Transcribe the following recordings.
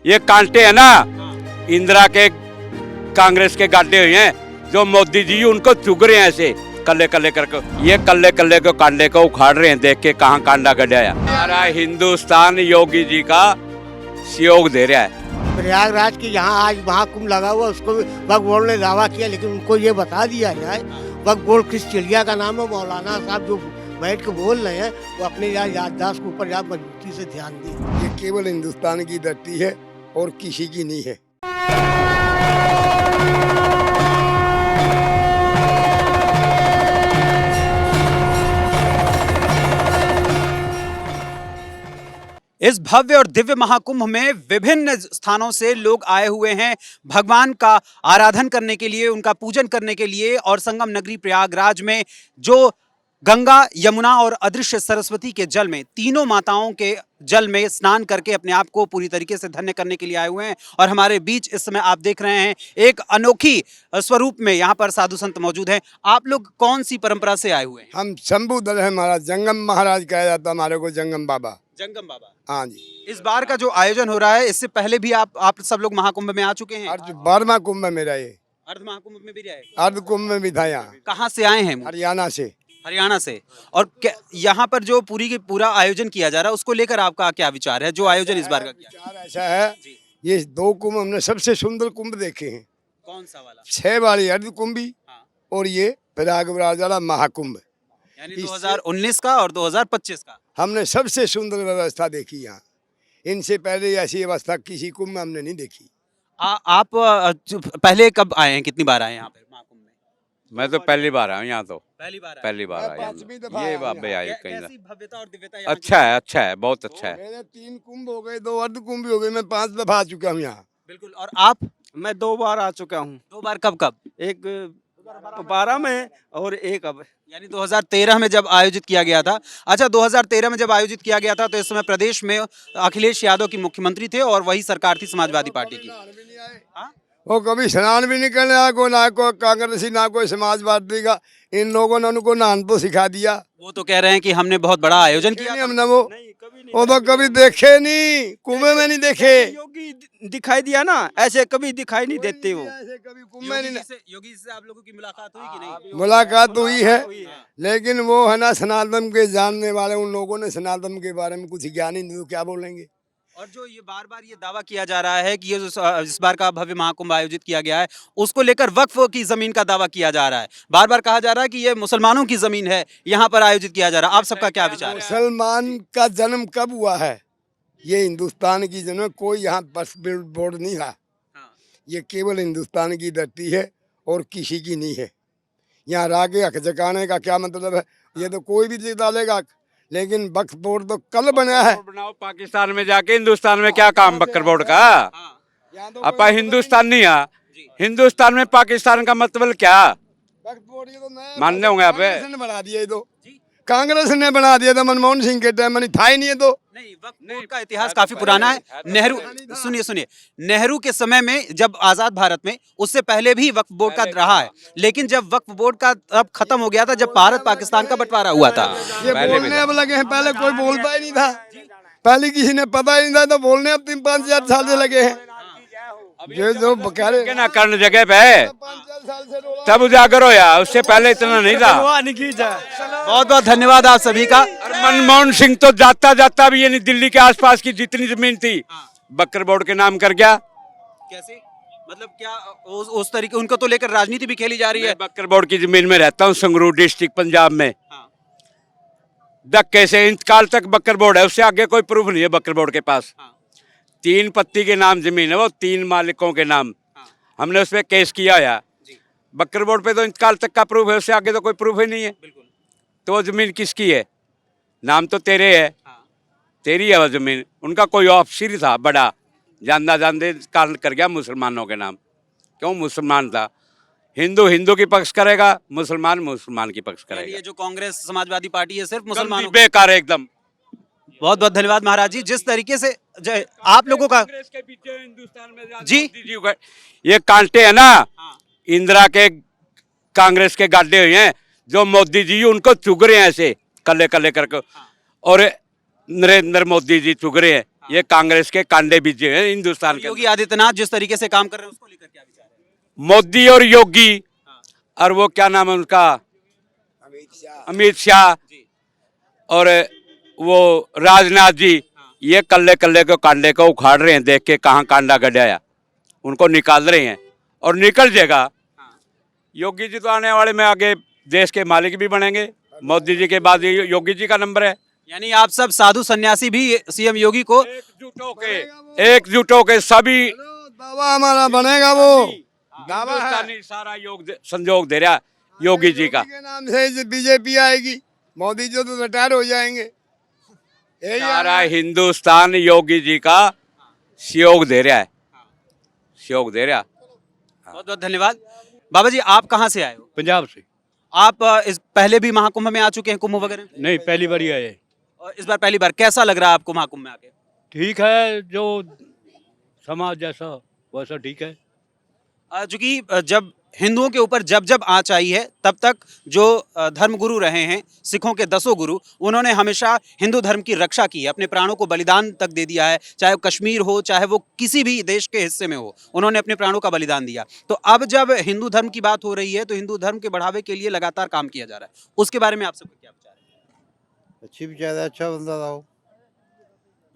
ये कांटे है ना, इंदिरा के कांग्रेस के गाड्डे हुए हैं जो मोदी जी उनको चुग रहे हैं ऐसे कल्ले कल्ले करके। ये कल्ले कल्ले को कांडे को उखाड़ रहे हैं, देख के कहाँ कांडा गड़ाया। हमारा हिंदुस्तान योगी जी का सहयोग दे रहा है। प्रयागराज की यहाँ आज महाकुंभ लगा हुआ, उसको वक्फ बोर्ड ने दावा किया, लेकिन उनको ये बता दिया जाए वक्फ बोर्ड किस चिड़िया का नाम है। मौलाना साहब जो बैठ के बोल रहे हैं वो अपने याददाश्त के ऊपर आप मजबूती से ध्यान दें। ये केवल हिंदुस्तान की धरती है और किसी की नहीं है। इस भव्य और दिव्य महाकुंभ में विभिन्न स्थानों से लोग आए हुए हैं भगवान का आराधन करने के लिए, उनका पूजन करने के लिए। और संगम नगरी प्रयागराज में जो गंगा, यमुना और अदृश्य सरस्वती के जल में, तीनों माताओं के जल में स्नान करके अपने आप को पूरी तरीके से धन्य करने के लिए आए हुए हैं। और हमारे बीच इस समय आप देख रहे हैं एक अनोखी स्वरूप में यहाँ पर साधु संत मौजूद हैं। आप लोग कौन सी परंपरा से आए हुए हैं? हम शंभू दल है महाराज, जंगम महाराज कहा जाता हमारे को, जंगम बाबा। जंगम बाबा। हाँ जी। इस बार का जो आयोजन हो रहा है, इससे पहले भी आप सब लोग महाकुंभ में आ चुके हैं? अर्ध 12वां कुंभ है मेरा ये। अर्ध महाकुंभ में भी रहे? अर्ध कुंभ में भी था यहाँ। कहाँ से आए हैं? हरियाणा से। हरियाणा से। और यहाँ पर जो पूरा आयोजन किया जा रहा है, उसको लेकर आपका क्या विचार है? जो आयोजन इस बार का किया? विचार ऐसा है, ये 2 कुंभ हमने सबसे सुंदर कुंभ देखे हैं। कौन सा वाला? 6 वाली अर्ध कुंभी। हाँ। और ये प्रयागराज वाला महाकुंभ, यानी 2019 का और 2025 का हमने सबसे सुंदर व्यवस्था देखी यहाँ। इनसे पहले ऐसी व्यवस्था किसी कुंभ में हमने नहीं देखी। आप पहले कब आए हैं, कितनी बार आए हैं यहाँ पे महाकुंभ में? मैं तो पहली बार आया हूँ यहाँ, तो पहली बार आए। पहली बार मैं आया 5वीं दफा ये आया बाबे यहाँ। आए कहीं। कैसी भव्यता और दिव्यता यहाँ की? अच्छा है, बहुत अच्छा है। मेरे 3 कुंभ हो गए, 2 अर्ध कुंभ भी हो गए, मैं 5 दफा आ चुका हूँ यहाँ। बिल्कुल। और आप? मैं 2 बार आ चुका हूँ। 2 बार? कब? एक 12 में और एक अब। यानी 2013 में जब आयोजित किया गया था। अच्छा, 2013 में जब आयोजित किया गया था तो इस समय प्रदेश में अखिलेश यादव की मुख्यमंत्री थे और वही सरकार थी समाजवादी पार्टी की। हाँ? वो कभी स्नान भी नहीं करने आया, कोई ना कोई कांग्रेसी ना कोई समाजवादी का। इन लोगों ने उनको नहान तो सिखा दिया। वो तो कह रहे हैं कि हमने बहुत बड़ा आयोजन किया नहीं था। हमने वो तो कभी देखे नहीं, कुंभ में नहीं देखे। योगी दिखाई दिया ना, ऐसे कभी दिखाई नहीं देते वो। ऐसे कभी कुंभ में नहीं। योगी जी से आप लोगों की मुलाकात हुई कि नहीं? मुलाकात हुई है, लेकिन वो है ना सनातन के जानने वाले, उन लोगों ने सनातन के बारे में कुछ ज्ञान ही नहीं, तो क्या बोलेंगे। और जो ये बार ये दावा किया जा रहा है कि ये जो इस बार का भव्य महाकुंभ आयोजित किया गया है, उसको लेकर वक्फ की जमीन का दावा किया जा रहा है। बार कहा जा रहा है कि ये मुसलमानों की जमीन है, यहाँ पर आयोजित किया जा रहा है। आप सबका क्या विचार है? मुसलमान का जन्म कब हुआ है? ये हिंदुस्तान की जन्म, कोई यहाँ बस बोर्ड नहीं रहा। ये केवल हिंदुस्तान की धरती है और किसी की नहीं है। यहाँ रागे हक जकाने का क्या मतलब है? ये तो कोई भी डालेगा, लेकिन वक्फ बोर्ड तो कल बना है। बनाओ पाकिस्तान में जाके, हिंदुस्तान में क्या काम बकर बोर्ड का? अपा हिंदुस्तान नहीं है, हिंदुस्तान में पाकिस्तान का मतलब क्या? वक्फ बोर्ड ये तो मानने होंगे आप? कांग्रेस ने बना दिया, ये तो कांग्रेस ने बना दिया था, मनमोहन सिंह के टाइम में था ही नहीं है। तो नहीं, वक्फ बोर्ड का इतिहास काफी पुराना है। नेहरू, सुनिए, नेहरू के समय में जब आजाद भारत में, उससे पहले भी वक्फ बोर्ड का रहा है। लेकिन जब वक्फ बोर्ड का अब खत्म हो गया था, जब भारत पाकिस्तान का बंटवारा हुआ था। ये बोलने अब लगे हैं, पहले कोई बोलता ही नहीं था, पहले किसी ने पता ही नहीं था, तो बोलने अब 3-5 साल से लगे हैं। जो बकारे ना करने जगह पे तब उजागर हो, या उससे पहले इतना नहीं था। बहुत बहुत धन्यवाद आप सभी का। और मनमोहन सिंह तो जाता भी, यानी दिल्ली के आसपास की जितनी जमीन थी बकर बोर्ड के नाम कर गया। कैसे? मतलब क्या उस तरीके, उनको तो लेकर राजनीति भी खेली जा रही है। बकर बोर्ड की जमीन में रहता हूँ, संगरूर डिस्ट्रिक्ट पंजाब में। धक्के से इंतकाल तक बकर बोर्ड है, उससे आगे कोई प्रूफ नहीं है बकर बोर्ड के पास। 3 पत्ती के नाम जमीन है, वो 3 मालिकों के नाम। हमने उस पर केस किया है। बकर बोर्ड पे तो इंतकाल तक का प्रूफ है, उससे आगे तो कोई प्रूफ ही नहीं है। तो वो जमीन किसकी है? नाम तो तेरे है, तेरी है वो जमीन। उनका कोई ऑफिसर था बड़ा, जानते काल कर गया मुसलमानों के नाम। क्यों? मुसलमान था। हिंदू की पक्ष करेगा, मुसलमान की पक्ष करेगा। ये जो कांग्रेस समाजवादी पार्टी है, सिर्फ मुसलमानों। बेकार है एकदम। बहुत बहुत धन्यवाद महाराज जी। जिस तरीके से आप लोगों का के पीछे हिंदुस्तान में जी, ये कांटे है ना, इंदिरा के कांग्रेस के गाड्डे हुए हैं जो मोदी जी उनको चुग रहे हैं ऐसे कल्ले कल्ले करके। और नरेंद्र मोदी जी चुग रहे हैं। ये कांग्रेस के कांडे बीजे हैं हिंदुस्तान के। योगी आदित्यनाथ जिस तरीके से काम कर रहे हैं उसको लेकर क्या विचार है? मोदी और योगी और वो क्या नाम है उनका, अमित शाह और वो राजनाथ जी, ये कल्ले कल्ले को कांडे को उखाड़ रहे हैं। देख के कहाँ कांडा गड़ाया, उनको निकाल रहे हैं और निकल जाएगा। योगी जी तो आने वाले में आगे देश के मालिक भी बनेंगे। मोदी जी के बाद योगी जी का नंबर है। यानी आप सब साधु सन्यासी भी सीएम योगी को एकजुट होके सभी दावा हमारा बनेगा, वो दावा है। हिंदुस्तानी सारा संजोग दे रहा योगी जी का। के नाम से बीजेपी आएगी, मोदी जी तो रिटायर हो जाएंगे। सारा हिंदुस्तान योगी जी का सहयोग दे रहा है, सहयोग दे रहा। बहुत बहुत धन्यवाद। बाबा जी आप कहाँ से आए हो? पंजाब से। आप इस पहले भी महाकुंभ में आ चुके हैं, कुंभ वगैरह में? नहीं, पहली बार ही आए। और इस बार पहली बार कैसा लग रहा है आपको महाकुंभ में आके? ठीक है, जो समाज जैसा वैसा ठीक है। चूंकि जब हिंदुओं के ऊपर जब जब आँच आई है तब तक जो धर्मगुरु रहे हैं, सिखों के 10 गुरु, उन्होंने हमेशा हिंदू धर्म की रक्षा की है, अपने प्राणों को बलिदान तक दे दिया है। चाहे वो कश्मीर हो, चाहे वो किसी भी देश के हिस्से में हो, उन्होंने अपने प्राणों का बलिदान दिया। तो अब जब हिंदू धर्म की बात हो रही है तो हिंदू धर्म के बढ़ावे के लिए लगातार काम किया जा रहा है, उसके बारे में आप सबका क्या विचार है? अच्छी विचार है, अच्छा बंदा था वो।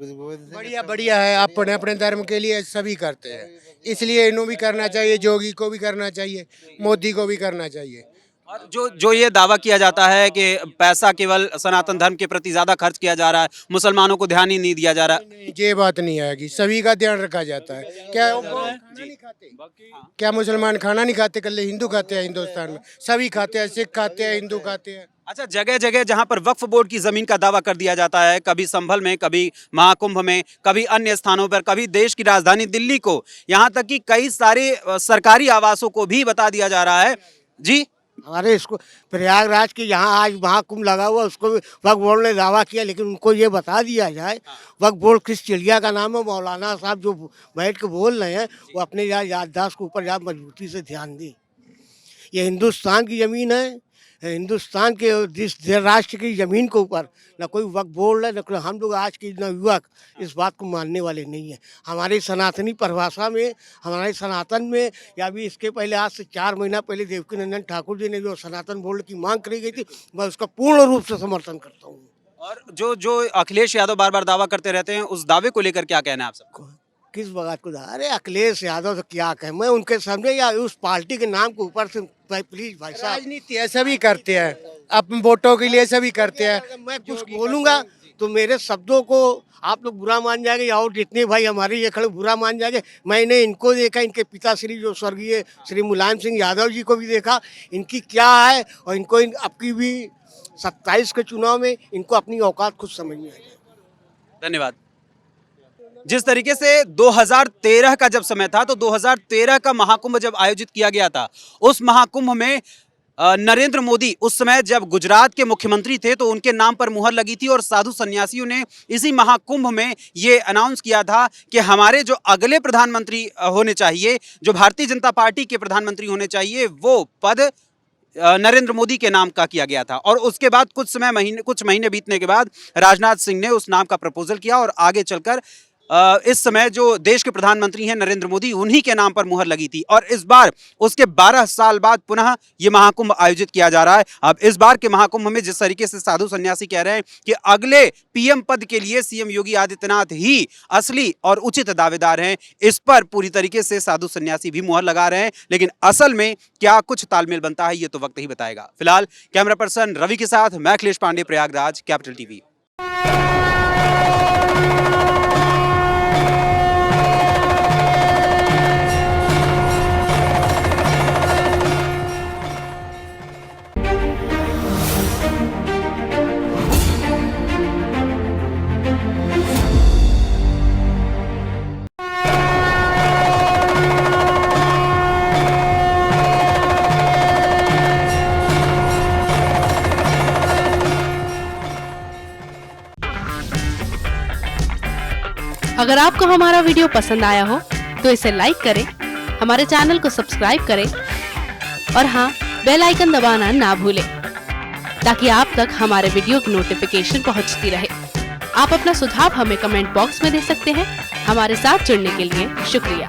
बढ़िया बढ़िया है। अपने अपने धर्म के लिए सभी करते हैं, इसलिए इन्हों भी करना चाहिए, जोगी को भी करना चाहिए, मोदी को भी करना चाहिए। और जो ये दावा किया जाता है कि पैसा केवल सनातन धर्म के प्रति ज्यादा खर्च किया जा रहा है, मुसलमानों को ध्यान ही नहीं दिया जा रहा। ये बात नहीं आएगी, सभी का ध्यान रखा जाता है। क्या खाना नहीं खाते? क्या मुसलमान खाना नहीं खाते? कल हिंदू खाते हैं, हिंदुस्तान में सभी खाते हैं, सिख खाते हैं, हिंदू खाते हैं। अच्छा, जगह जगह जहां पर वक्फ बोर्ड की जमीन का दावा कर दिया जाता है, कभी संभल में, कभी महाकुंभ में, कभी अन्य स्थानों पर, कभी देश की राजधानी दिल्ली को, यहां तक कि कई सारे सरकारी आवासों को भी बता दिया जा रहा है। जी, हमारे इसको प्रयागराज के यहाँ आज महाकुंभ लगा हुआ, उसको भी वक्फ बोर्ड ने दावा किया, लेकिन उनको ये बता दिया जाए, वक्फ बोर्ड किस चिड़िया का नाम है। मौलाना साहब जो बैठ के बोल रहे हैं वो अपने याददाश्त के ऊपर मजबूती से ध्यान दें। ये हिंदुस्तान की ज़मीन है, हिंदुस्तान के जिस राष्ट्र की ज़मीन के ऊपर न कोई वक्फ बोर्ड है, न कोई। हम लोग आज के युवक इस बात को मानने वाले नहीं हैं। हमारी सनातनी परिभाषा में, हमारे सनातन में, या भी इसके पहले आज से 4 महीना पहले देवकीनंदन ठाकुर जी ने जो सनातन बोर्ड की मांग करी गई थी, मैं उसका पूर्ण रूप से समर्थन करता हूँ। और जो अखिलेश यादव बार बार दावा करते रहते हैं, उस दावे को लेकर क्या कहना है आप सबको? किस बात को? अरे अखिलेश यादव से क्या कहें, मैं उनके सामने या उस पार्टी के नाम के ऊपर से प्लीज भाई साहब। राजनीति है, सभी करते हैं, अपने वोटों के लिए सभी करते हैं। मैं कुछ बोलूंगा तो मेरे शब्दों को आप लोग बुरा मान जाएंगे, और जितने भाई हमारे ये खड़े बुरा मान जाएंगे। मैंने इनको देखा, इनके पिताश्री जो स्वर्गीय श्री मुलायम सिंह यादव जी को भी देखा, इनकी क्या है, और इनको आपकी भी 27 के चुनाव में इनको अपनी औकात खुद समझ में आ जाए। धन्यवाद। जिस तरीके से 2013 का जब समय था, तो 2013 का महाकुंभ जब आयोजित किया गया था, उस महाकुंभ में नरेंद्र मोदी उस समय जब गुजरात के मुख्यमंत्री थे, तो उनके नाम पर मुहर लगी थी और साधु सन्यासियों ने इसी महाकुंभ में ये अनाउंस किया था कि हमारे जो अगले प्रधानमंत्री होने चाहिए, जो भारतीय जनता पार्टी के प्रधानमंत्री होने चाहिए, वो पद नरेंद्र मोदी के नाम का किया गया था। और उसके बाद कुछ महीने बीतने के बाद राजनाथ सिंह ने उस नाम का प्रपोजल किया और आगे चलकर इस समय जो देश के प्रधानमंत्री हैं नरेंद्र मोदी, उन्हीं के नाम पर मुहर लगी थी। और इस बार उसके 12 साल बाद पुनः ये महाकुंभ आयोजित किया जा रहा है। अब इस बार के महाकुंभ में जिस तरीके से साधु सन्यासी कह रहे हैं कि अगले पीएम पद के लिए सीएम योगी आदित्यनाथ ही असली और उचित दावेदार हैं, इस पर पूरी तरीके से साधु सन्यासी भी मुहर लगा रहे हैं। लेकिन असल में क्या कुछ तालमेल बनता है, ये तो वक्त ही बताएगा। फिलहाल कैमरा पर्सन रवि के साथ मैं अखिलेश पांडे, प्रयागराज, कैपिटल टीवी। अगर आपको हमारा वीडियो पसंद आया हो तो इसे लाइक करें, हमारे चैनल को सब्सक्राइब करें और हाँ, बेल आइकन दबाना ना भूलें ताकि आप तक हमारे वीडियो की नोटिफिकेशन पहुंचती रहे। आप अपना सुझाव हमें कमेंट बॉक्स में दे सकते हैं। हमारे साथ जुड़ने के लिए शुक्रिया।